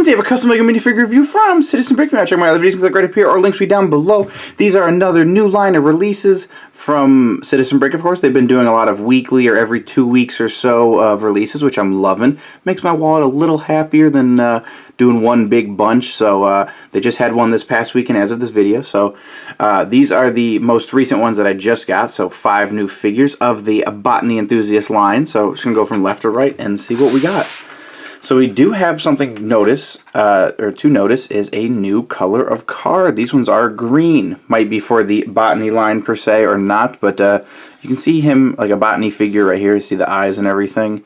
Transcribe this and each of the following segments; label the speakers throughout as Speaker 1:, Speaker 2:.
Speaker 1: Today I have a custom Lego minifigure review from Citizen Brick. Check my other videos, click right up here or links will be down below. These are another new line of releases from Citizen Brick, of course. They've been doing a lot of weekly or every 2 weeks or so of releases, which I'm loving. Makes my wallet a little happier than doing one big bunch. So they just had one this past weekend as of this video. So these are the most recent ones that I just got. So 5 new figures of the Botany Enthusiast line. So just going to go from left to right and see what we got. So we do have something to notice is a new color of card. These ones are green. Might be for the Botany line per se or not, but you can see him like a Botany figure right here. You see the eyes and everything.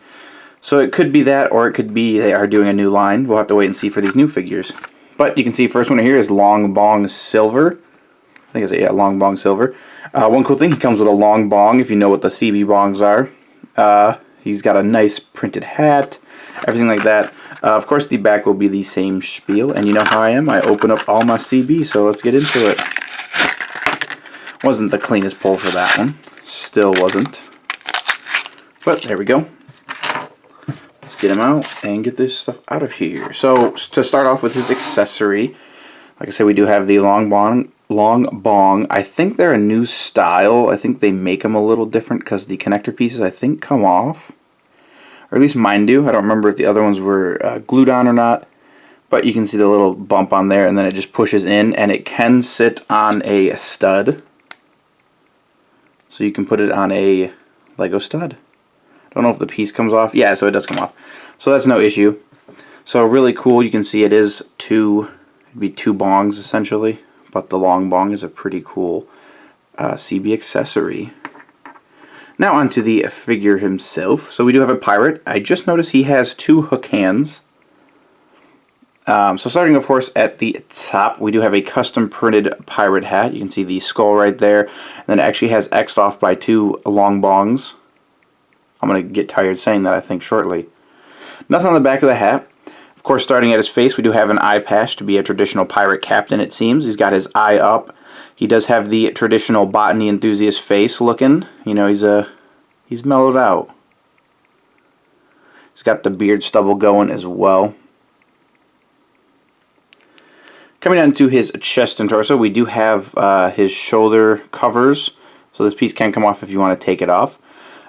Speaker 1: So it could be that, or it could be they are doing a new line. We'll have to wait and see for these new figures. But you can see first one here is Longbong Silver. I think it's Longbong Silver. One cool thing, he comes with a long bong, if you know what the CB bongs are. He's got a nice printed hat. Everything like that. Of course, the back will be the same spiel, and you know how I am. I open up all my CB, so let's get into it. Wasn't the cleanest pull for that one. Still wasn't. But there we go. Let's get him out and get this stuff out of here. So, to start off with his accessory, like I said, we do have the long bong. I think they're a new style. I think they make them a little different because the connector pieces, I think, come off. Or at least mine do. I don't remember if the other ones were glued on or not. But you can see the little bump on there, and then it just pushes in, and it can sit on a stud. So you can put it on a Lego stud. Don't know if the piece comes off. Yeah, so it does come off. So that's no issue. So really cool. You can see it is it'd be 2 bongs essentially. But the long bong is a pretty cool CB accessory. Now onto the figure himself. So we do have a pirate. I just noticed he has 2 hook hands. So starting of course at the top, we do have a custom printed pirate hat. You can see the skull right there. And then it actually has X'd off by 2 long bongs. I'm going to get tired saying that, I think, shortly. Nothing on the back of the hat. Of course, starting at his face, we do have an eye patch to be a traditional pirate captain, it seems. He's got his eye up. He does have the traditional Botany Enthusiast face looking. You know, he's mellowed out. He's got the beard stubble going as well. Coming down to his chest and torso, we do have his shoulder covers. So this piece can come off if you want to take it off.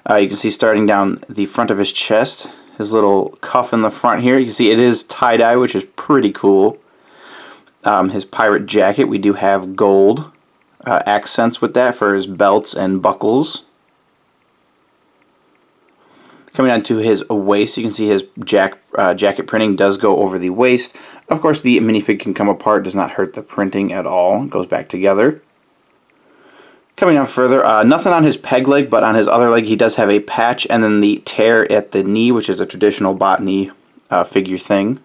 Speaker 1: You can see starting down the front of his chest, his little cuff in the front here. You can see it is tie-dye, which is pretty cool. His pirate jacket, we do have gold accents with that for his belts and buckles. Coming down to his waist, you can see his jacket printing does go over the waist. Of course, the minifig can come apart, does not hurt the printing at all. It goes back together. Coming down further, nothing on his peg leg, but on his other leg he does have a patch and then the tear at the knee, which is a traditional Botany figure thing.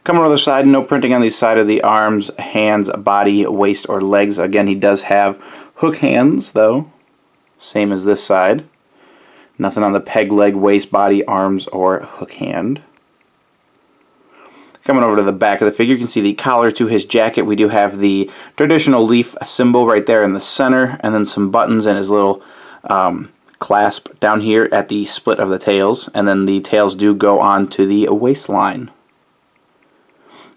Speaker 1: Coming on the other side, no printing on the side of the arms, hands, body, waist, or legs. Again, he does have hook hands, though. Same as this side. Nothing on the peg leg, waist, body, arms, or hook hand. Coming over to the back of the figure, you can see the collar to his jacket. We do have the traditional leaf symbol right there in the center, and then some buttons and his little clasp down here at the split of the tails. And then the tails do go on to the waistline.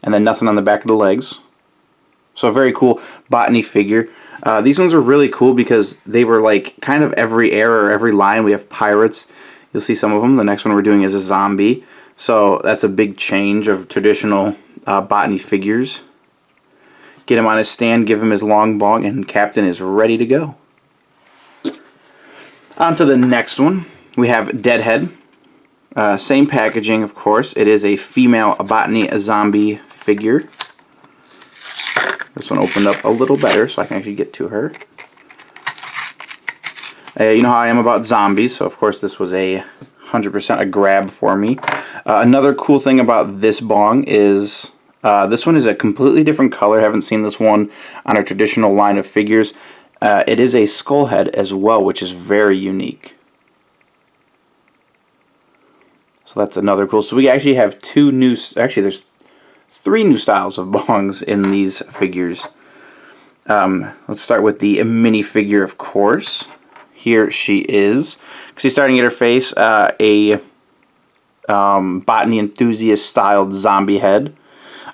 Speaker 1: And then nothing on the back of the legs. So a very cool Botany figure. These ones are really cool because they were like kind of every era or every line. We have pirates. You'll see some of them. The next one we're doing is a zombie. So that's a big change of traditional Botany figures. Get him on his stand, give him his long bong, and Captain is ready to go. On to the next one. We have Dedhead. Same packaging, of course. It is a female Botany zombie figure. This one opened up a little better, so I can actually get to her. You know how I am about zombies, so of course this was a 100% a grab for me. Another cool thing about this bong is this one is a completely different color. Haven't seen this one on a traditional line of figures. It is a skull head as well, which is very unique. So that's another cool. So we actually have there's 3 new styles of bongs in these figures. Let's start with the minifigure, of course. Here she is. See, starting at her face, a Botany Enthusiast styled zombie head.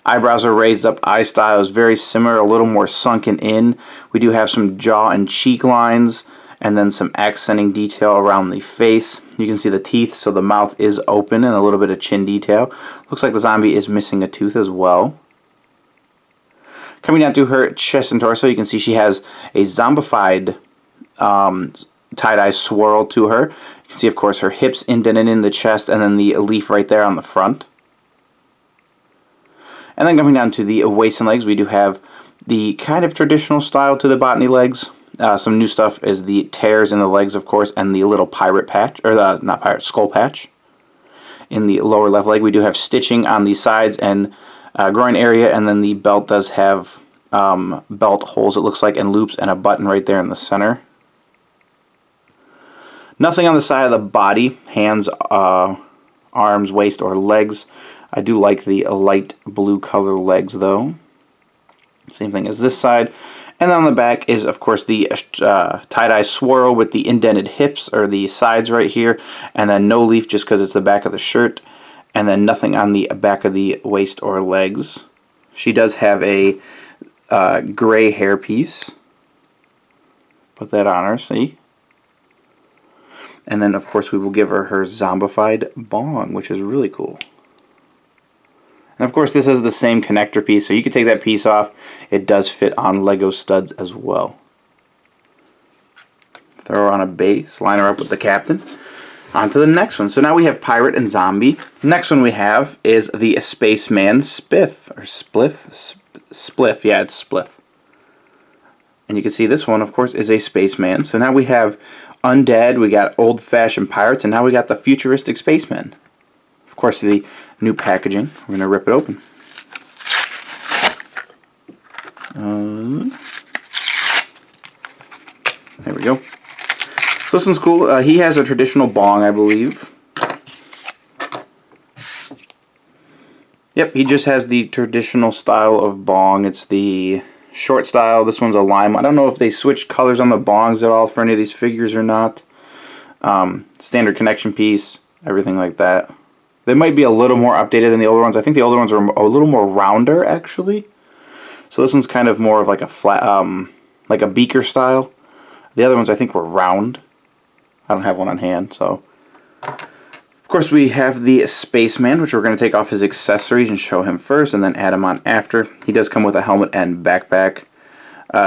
Speaker 1: Eyebrows are raised up. Eye style is very similar, a little more sunken in. We do have some jaw and cheek lines, and then some accenting detail around the face. You can see the teeth, so the mouth is open, and a little bit of chin detail. Looks like the zombie is missing a tooth as well. Coming down to her chest and torso, you can see she has a zombified tie-dye swirl to her. You can see, of course, her hips indented in the chest, and then the leaf right there on the front. And then coming down to the waist and legs, we do have the kind of traditional style to the Botany legs. Some new stuff is the tears in the legs, of course, and the little pirate patch, or the, not pirate, skull patch. In the lower left leg, we do have stitching on the sides and groin area, and then the belt does have belt holes, it looks like, and loops, and a button right there in the center. Nothing on the side of the body, hands, arms, waist, or legs. I do like the light blue color legs, though. Same thing as this side. And then on the back is, of course, the tie-dye swirl with the indented hips, or the sides right here. And then no leaf just because it's the back of the shirt. And then nothing on the back of the waist or legs. She does have a gray hair piece. Put that on her, see? And then, of course, we will give her her zombified bong, which is really cool. And, of course, this is the same connector piece, so you can take that piece off. It does fit on Lego studs as well. Throw her on a base, line her up with the captain. On to the next one. So now we have Pirate and Zombie. Next one we have is the Spaceman Spliff, or Spliff? Spliff, yeah, it's Spliff. And you can see this one, of course, is a spaceman. So now we have undead, we got old-fashioned pirates, and now we got the futuristic spacemen. Of course, the new packaging. We're going to rip it open. There we go. So this one's cool. He has a traditional bong, I believe. Yep, he just has the traditional style of bong. It's the short style. This one's a lime. I don't know if they switched colors on the bongs at all for any of these figures or not. Standard connection piece, everything like that. They might be a little more updated than the older ones. I think the older ones are a little more rounder, actually. So this one's kind of more of like a flat, like a beaker style. The other ones I think were round. I don't have one on hand, so. Of course, we have the Spaceman, which we're going to take off his accessories and show him first, and then add him on after. He does come with a helmet and backpack.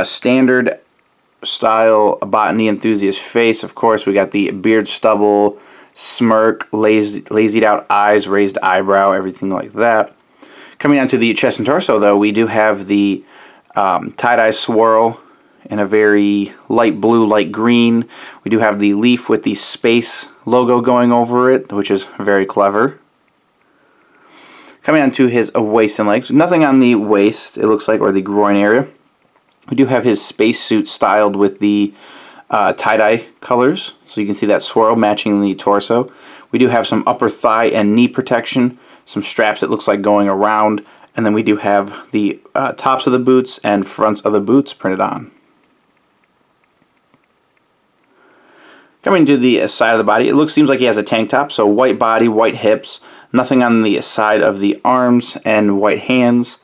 Speaker 1: Standard style Botany Enthusiast face, of course. We got the beard stubble, smirk, lazied out eyes, raised eyebrow, everything like that. Coming on to the chest and torso, though, we do have the tie-dye swirl in a very light blue, light green. We do have the leaf with the space logo going over it, which is very clever. Coming on to his waist and legs, nothing on the waist, it looks like, or the groin area. We do have his spacesuit styled with the tie-dye colors, so you can see that swirl matching the torso. We do have some upper thigh and knee protection, some straps it looks like going around, and then we do have the tops of the boots and fronts of the boots printed on. Coming to the side of the body, it seems like he has a tank top, so white body, white hips, nothing on the side of the arms, and white hands.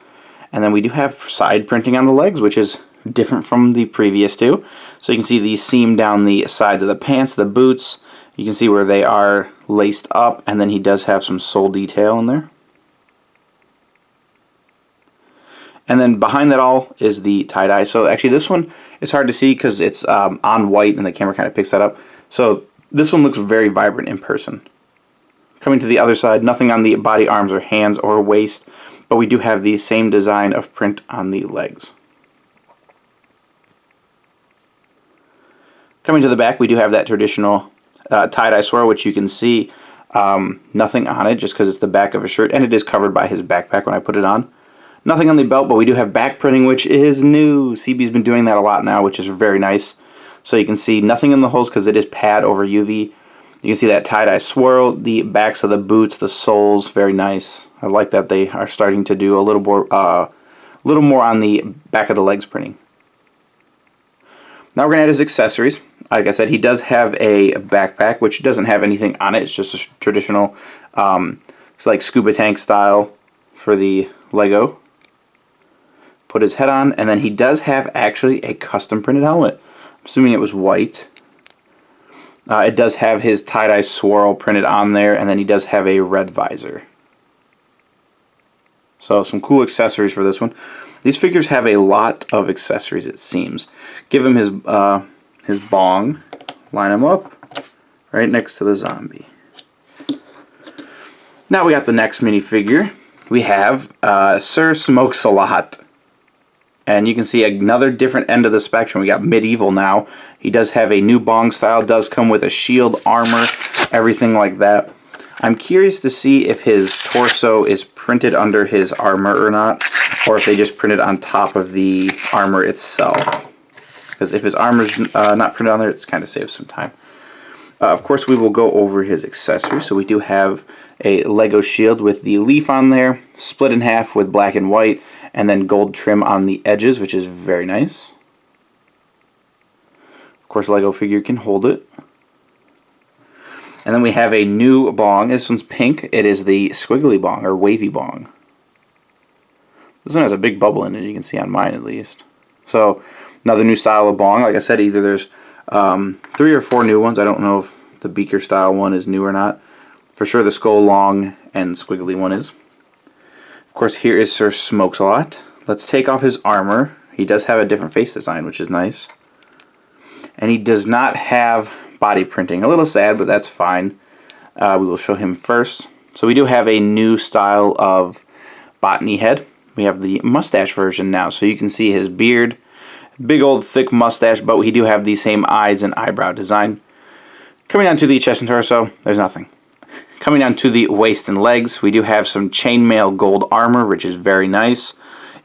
Speaker 1: And then we do have side printing on the legs, which is different from the previous two. So you can see the seam down the sides of the pants, the boots. You can see where they are laced up, and then he does have some sole detail in there. And then behind that all is the tie-dye. So actually this one is hard to see because it's on white and the camera kind of picks that up. So this one looks very vibrant in person. Coming to the other side, nothing on the body, arms, or hands, or waist, but we do have the same design of print on the legs. Coming to the back, we do have that traditional tie-dye swirl, which you can see nothing on it just because it's the back of a shirt, and it is covered by his backpack when I put it on. Nothing on the belt, but we do have back printing, which is new. CB's been doing that a lot now, which is very nice. So you can see nothing in the holes because it is pad over UV. You can see that tie-dye swirl, the backs of the boots, the soles, very nice. I like that they are starting to do a little more on the back of the legs printing. Now we're going to add his accessories. Like I said, he does have a backpack, which doesn't have anything on it. It's just a traditional It's like scuba tank style for the Lego. Put his head on, and then he does have actually a custom printed helmet. I'm assuming it was white. It does have his tie-dye swirl printed on there, and then he does have a red visor. So some cool accessories for this one. These figures have a lot of accessories, it seems. Give him his bong. Line him up right next to the zombie. Now we got the next minifigure. We have Sir Smokesalot. And you can see another different end of the spectrum. We got medieval now. He does have a new bong style. Does come with a shield, armor, everything like that. I'm curious to see if his torso is printed under his armor or not, or if they just printed on top of the armor itself. Because if his armor's not printed on there, it's kind of saves some time. Of course, we will go over his accessories. So we do have a Lego shield with the leaf on there, split in half with black and white, and then gold trim on the edges, which is very nice. Of course, Lego figure can hold it. And then we have a new bong. This one's pink. It is the squiggly bong, or wavy bong. This one has a big bubble in it, you can see on mine at least. So, another new style of bong. Like I said, either there's 3 or 4 new ones. I don't know if the beaker style one is new or not. For sure the skull long and squiggly one is. Of course, here is Sir Smokesalot. Let's take off his armor. He does have a different face design, which is nice. And he does not have body printing. A little sad, but that's fine. We will show him first. So we do have a new style of Botany head. We have the mustache version now. So you can see his beard. Big old thick mustache, but we do have the same eyes and eyebrow design. Coming down to the chest and torso, there's nothing. Coming down to the waist and legs, we do have some chainmail gold armor, which is very nice,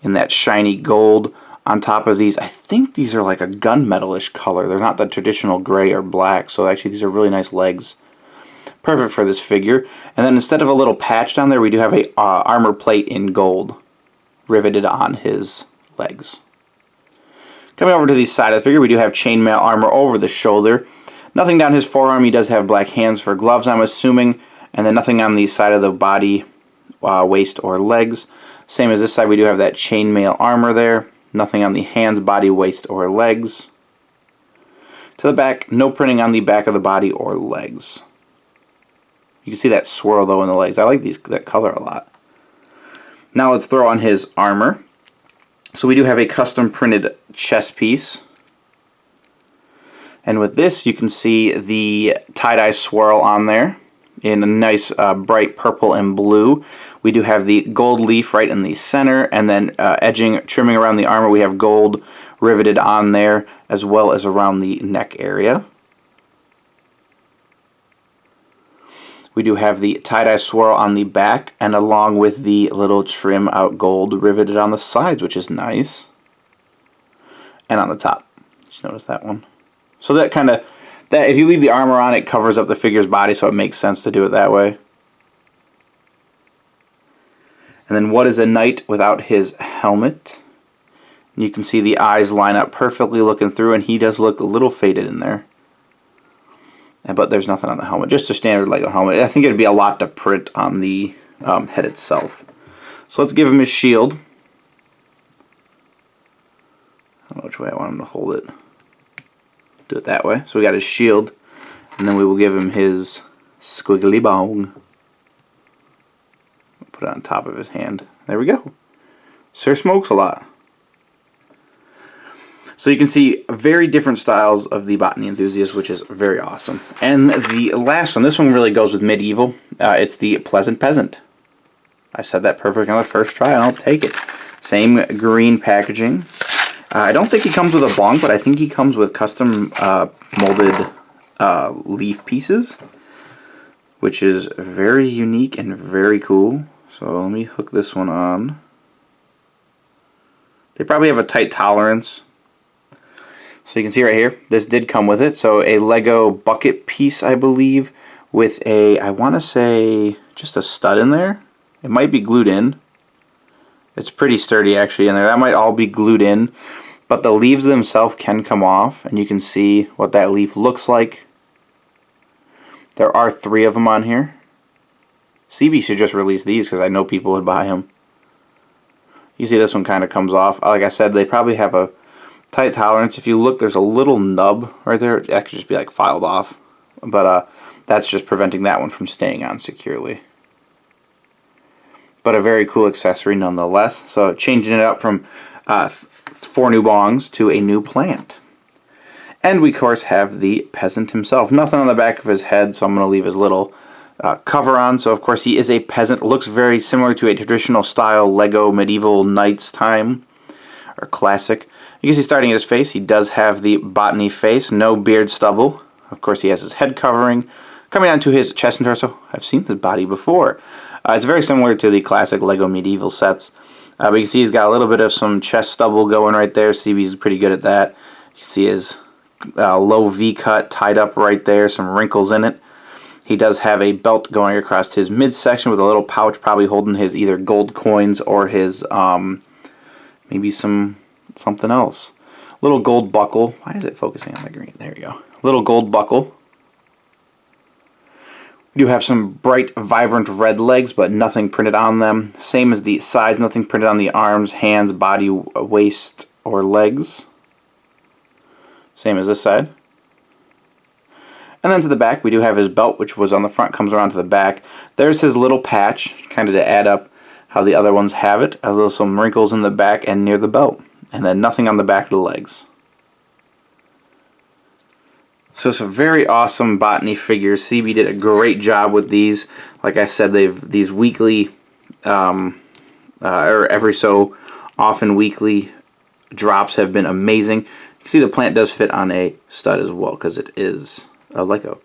Speaker 1: in that shiny gold. On top of these, I think these are like a gunmetal-ish color. They're not the traditional gray or black, so actually these are really nice legs. Perfect for this figure. And then instead of a little patch down there, we do have a armor plate in gold riveted on his legs. Coming over to the side of the figure, we do have chainmail armor over the shoulder. Nothing down his forearm. He does have black hands for gloves, I'm assuming. And then nothing on the side of the body, waist, or legs. Same as this side, we do have that chainmail armor there. Nothing on the hands, body, waist, or legs. To the back, no printing on the back of the body or legs. You can see that swirl though in the legs. I like that color a lot. Now let's throw on his armor. So we do have a custom printed chest piece. And with this, you can see the tie-dye swirl on there in a nice bright purple and blue. We do have the gold leaf right in the center, and then trimming around the armor, we have gold riveted on there, as well as around the neck area. We do have the tie-dye swirl on the back, and along with the little trim out gold riveted on the sides, which is nice. And on the top. Just notice that one. So that kind of, if you leave the armor on, it covers up the figure's body, so it makes sense to do it that way. And then what is a knight without his helmet? And you can see the eyes line up perfectly looking through, and he does look a little faded in there. But there's nothing on the helmet, just a standard Lego helmet. I think it'd be a lot to print on the head itself. So let's give him his shield. I don't know which way I want him to hold it. Do it that way. So we got his shield, and then we will give him his squiggly bong. Put it on top of his hand. There we go. Sir Smokesalot. So you can see very different styles of the Botany Enthusiast, which is very awesome. And the last one, this one really goes with medieval. It's the Pleasant Peasant. I said that perfect on the first try, and I'll take it. Same green packaging. I don't think he comes with a bong, but I think he comes with custom molded leaf pieces, which is very unique and very cool. So let me hook this one on. They probably have a tight tolerance. So you can see right here, this did come with it. So a Lego bucket piece, I believe, with a, I want to say, just a stud in there. It might be glued in. It's pretty sturdy actually in there. That might all be glued in. But the leaves themselves can come off, and you can see what that leaf looks like. There are 3 of them on here. CB should just release these because I know people would buy them. You see this one kind of comes off. Like I said, they probably have a tight tolerance. If you look, there's a little nub right there. That could just be like filed off. But that's just preventing that one from staying on securely. But a very cool accessory nonetheless. So changing it up from 4 new bongs to a new plant. And we of course have the peasant himself. Nothing on the back of his head, so I'm going to leave his little cover on. So of course he is a peasant. Looks very similar to a traditional style Lego medieval knights time or classic. You can see starting at his face, he does have the botany face, no beard stubble. Of course he has his head covering. Coming down to his chest and torso, I've seen his body before. It's very similar to the classic Lego medieval sets. But you can see he's got a little bit of some chest stubble going right there. CB's pretty good at that. You can see his low V cut tied up right there, some wrinkles in it. He does have a belt going across his midsection with a little pouch probably holding his either gold coins or his maybe something else. Little gold buckle. Why is it focusing on the green? There you go. Little gold buckle. We do have some bright, vibrant red legs, but nothing printed on them. Same as the sides, nothing printed on the arms, hands, body, waist, or legs. Same as this side. And then to the back, we do have his belt, which was on the front, comes around to the back. There's his little patch, kind of to add up how the other ones have it. A little some wrinkles in the back and near the belt. And then nothing on the back of the legs. So some very awesome botany figures. CB did a great job with these. Like I said, these weekly, or every so often weekly drops have been amazing. You can see the plant does fit on a stud as well because it is a Lego.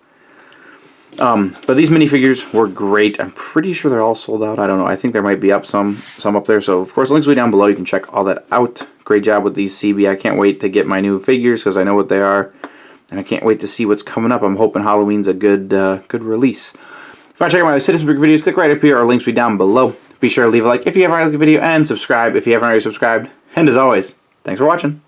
Speaker 1: But these minifigures were great. I'm pretty sure they're all sold out. I don't know. I think there might be some up there. So of course, links will be down below. You can check all that out. Great job with these, CB. I can't wait to get my new figures because I know what they are. And I can't wait to see what's coming up. I'm hoping Halloween's a good release. If you want to check out my Citizen Brick videos, click right up here. Our links will be down below. Be sure to leave a like if you haven't already liked the video and subscribe if you haven't already subscribed. And as always, thanks for watching.